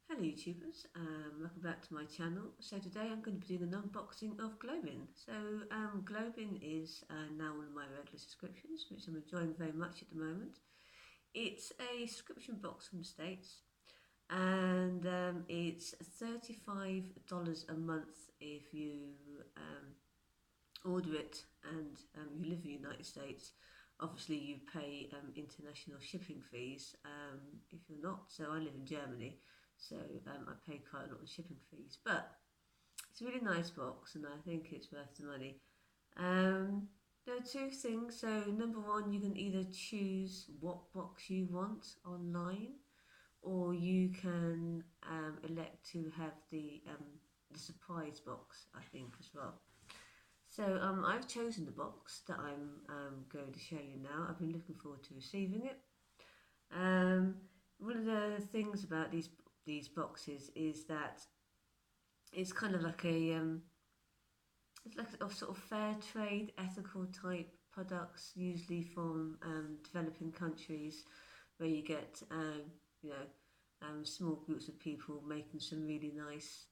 Hello YouTubers, welcome back to my channel. So today I'm going to be doing an unboxing of GlobeIn. So GlobeIn is now one of my regular subscriptions, which I'm enjoying very much at the moment. It's a subscription box from the States, and it's $35 a month if you order it and you live in the United States. Obviously you pay international shipping fees if you're not, so I live in Germany, so I pay quite a lot of shipping fees, but it's a really nice box and I think it's worth the money. There are two things. So number one, you can either choose what box you want online, or you can elect to have the surprise box, I think, as well. So I've chosen the box that I'm going to show you now. I've been looking forward to receiving it. One of the things about these boxes is that it's kind of like it's like a sort of fair trade, ethical type products, usually from developing countries, where you get small groups of people making some really nice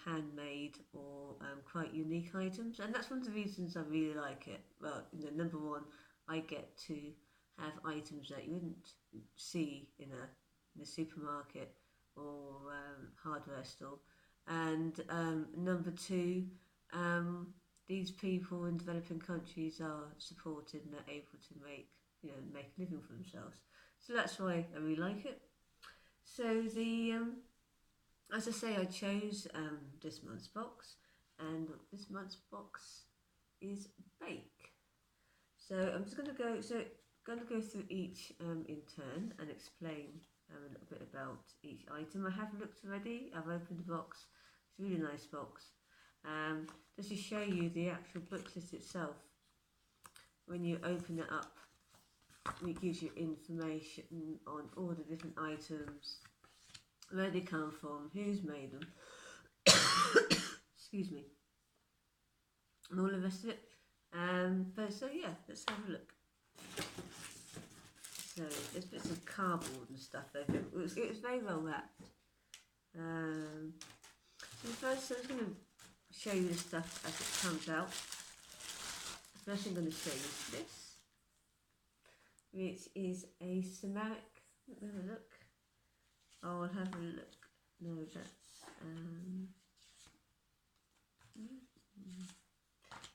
handmade or quite unique items, and that's one of the reasons I really like it. Well, number one, I get to have items that you wouldn't see in a supermarket or hardware store, and number two, these people in developing countries are supported and are able to make a living for themselves. So that's why I really like it. So as I say, I chose this month's box, and this month's box is bake. So I'm just going to go through each in turn and explain a little bit about each item. I have looked already. I've opened the box. It's a really nice box. Just to show you the actual booklet itself. When you open it up, it gives you information on all the different items, where they come from, who's made them, excuse me, and all the rest of it. But so yeah, let's have a look. So there's bits of cardboard and stuff there. It was very well wrapped. So first, I'm just going to show you the stuff as it comes out. First, I'm going to show you this, which is a ceramic. Let me have a look. Oh, I'll have a look. No, that's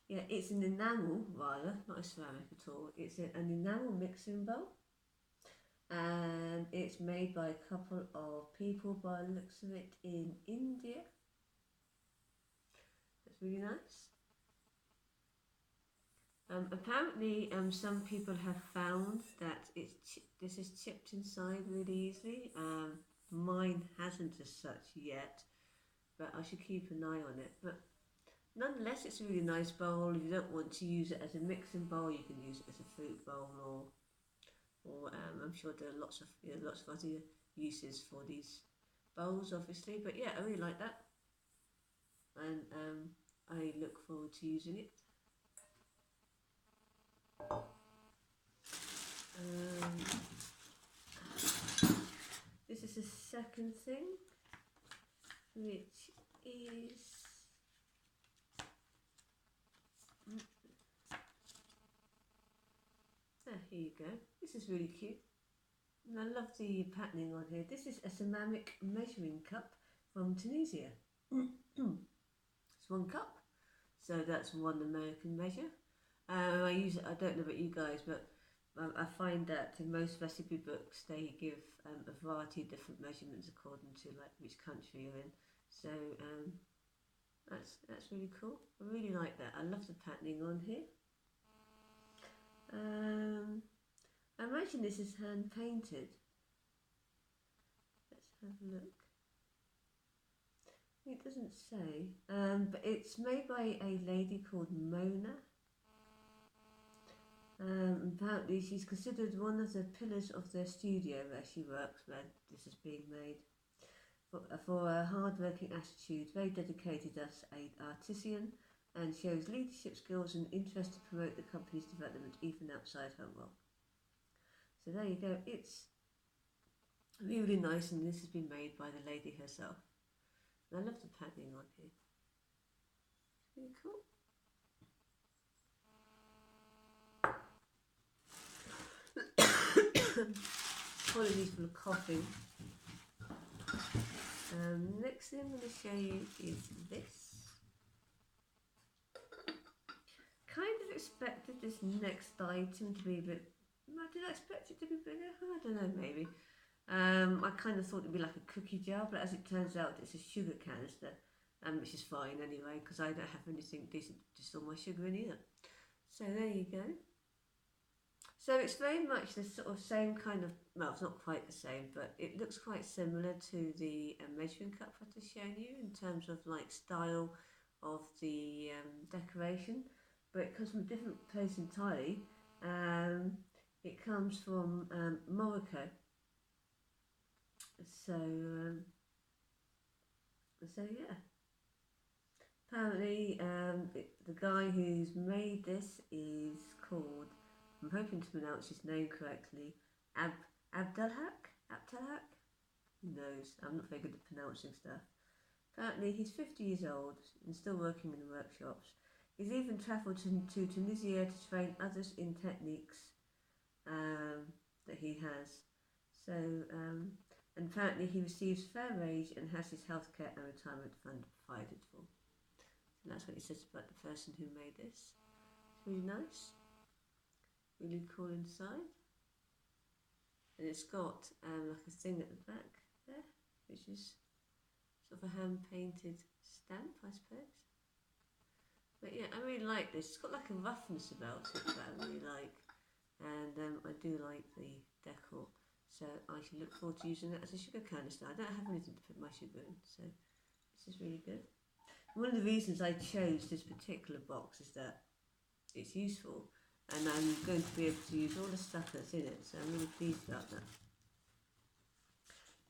yeah, it's an enamel rather, not a ceramic at all. It's an enamel mixing bowl, and it's made by a couple of people by the looks of it in India. That's really nice. Apparently, some people have found that this is chipped inside really easily. Mine hasn't as such yet, but I should keep an eye on it. But nonetheless, it's a really nice bowl. If you don't want to use it as a mixing bowl, you can use it as a fruit bowl, or I'm sure there are lots of other uses for these bowls, obviously. But yeah, I really like that, and I look forward to using it. This is the second thing, which is here you go. This is really cute, and I love the patterning on here. This is a ceramic measuring cup from Tunisia. It's 1 cup, so that's 1 American measure. I use it. I don't know about you guys, but I find that in most recipe books they give a variety of different measurements according to like which country you're in. So that's really cool. I really like that. I love the patterning on here. I imagine this is hand painted. Let's have a look. It doesn't say, but it's made by a lady called Mona. Apparently she's considered one of the pillars of the studio where she works, where this is being made. For a hard-working attitude, very dedicated as an artisan, and shows leadership skills and interest to promote the company's development even outside her role. So there you go. It's Really nice, and this has been made by the lady herself. And I love the padding on here. Really cool. Apologies for the coughing. Next thing I'm going to show you is this. Kind of expected this next item to be a bit. Did I expect it to be bigger? I don't know, maybe. I kind of thought it'd be like a cookie jar, but as it turns out, it's a sugar canister, which is fine anyway, because I don't have anything decent to store my sugar in either. So there you go. So it's very much the sort of same kind of, well, it's not quite the same, but it looks quite similar to the measuring cup I've just shown you in terms of like style of the decoration, but it comes from a different place entirely. It comes from Morocco. So yeah. Apparently, the guy who's made this is called, I'm hoping to pronounce his name correctly, Abdelhak? Who knows? I'm not very good at pronouncing stuff. Apparently, he's 50 years old and still working in the workshops. He's even travelled to Tunisia to train others in techniques that he has. So, and apparently he receives fair wage and has his healthcare and retirement fund provided for. And that's what he says about the person who made this. It's really nice, really cool inside. And it's got like a thing at the back there, which is sort of a hand-painted stamp, I suppose. But yeah, I really like this. It's got like a roughness about it that I really like. And I do like the decor. So I should look forward to using that as a sugar canister. I don't have anything to put my sugar in, so this is really good. One of the reasons I chose this particular box is that it's useful, and I'm going to be able to use all the stuff that's in it, so I'm really pleased about that.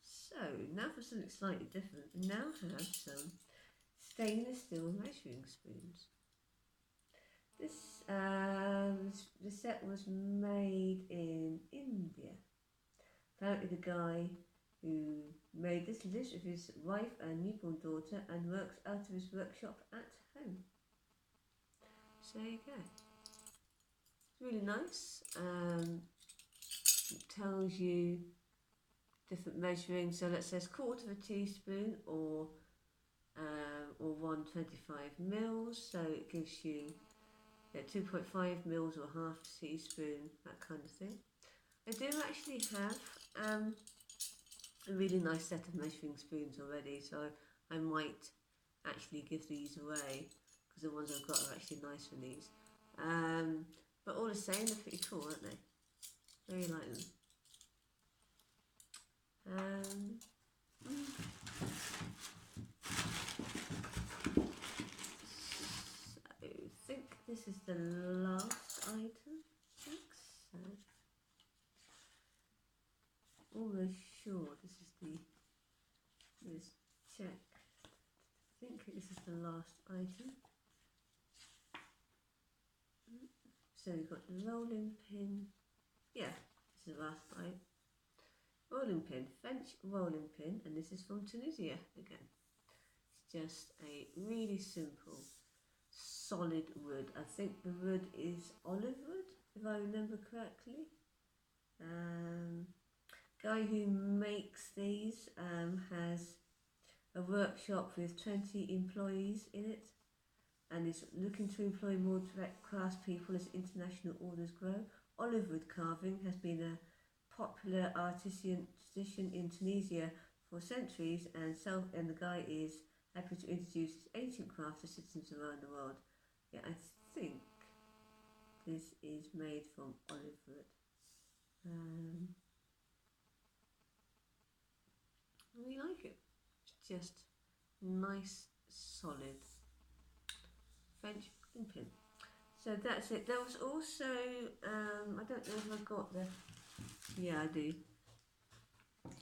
So now for something slightly different. We now have some stainless steel measuring spoons. The set was made in India. Apparently the guy who made this lives with his wife and newborn daughter and works out of his workshop at home. So there you go. It's really nice. It tells you different measuring. So that says quarter of a teaspoon or 125 mils. So it gives you 2.5 mils or half a teaspoon, that kind of thing. I do actually have a really nice set of measuring spoons already, so I might actually give these away because the ones I've got are actually nicer than these. But all the same, they're pretty cool, aren't they? Really like them. So I think this is the last item. I think so. Almost sure this is let's check. I think this is the last item. So we've got the rolling pin. Yeah, this is the last item. Rolling pin, French rolling pin, and this is from Tunisia again. It's just a really simple, solid wood. I think the wood is olive wood, if I remember correctly. Guy who makes these has a workshop with 20 employees in it and is looking to employ more direct craftspeople as international orders grow. Olive wood carving has been a popular artisan tradition in Tunisia for centuries, and the guy is happy to introduce his ancient craft to citizens around the world. Yeah, I think this is made from olive wood. I really like it. It's just nice, solid French pin. So that's it. There was also, I don't know if I got the, yeah I do.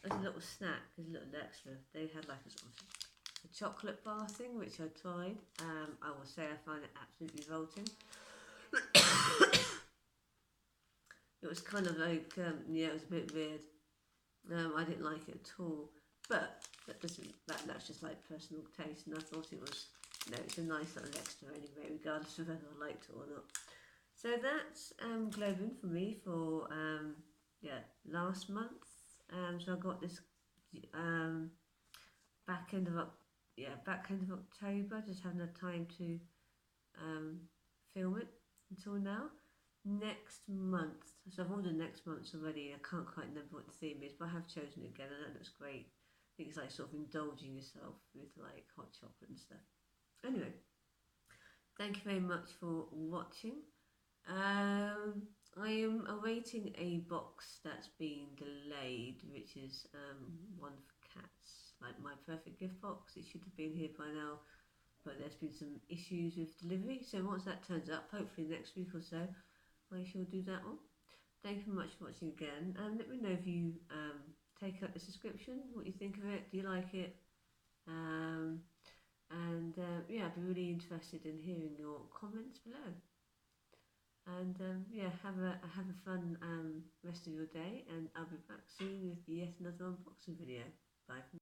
There's a little snack, there's a little extra. They had like a sort of a chocolate bar thing, which I tried. I will say I find it absolutely revolting. It was kind of like, yeah, it was a bit weird. I didn't like it at all, but that's just like personal taste, and I thought it was, it's a nice little extra anyway, regardless of whether I liked it or not. So that's GlobeIn for me for last month. So I got this um, back end of October. Just haven't had time to film it until now. Next month, so I've ordered next month's already. I can't quite remember what the theme is, but I have chosen it again, and that looks great. I think it's like sort of indulging yourself with like hot chocolate and stuff. Anyway, thank you very much for watching. I am awaiting a box that's been delayed, which is one for cats, like my perfect gift box. It should have been here by now, but there's been some issues with delivery. So once that turns up, hopefully next week or so, I shall do that one. Thank you very much for watching again, and let me know if you take up the subscription, what you think of it, do you like it? I'd be really interested in hearing your comments below. And have a fun rest of your day, and I'll be back soon with yet another unboxing video. Bye.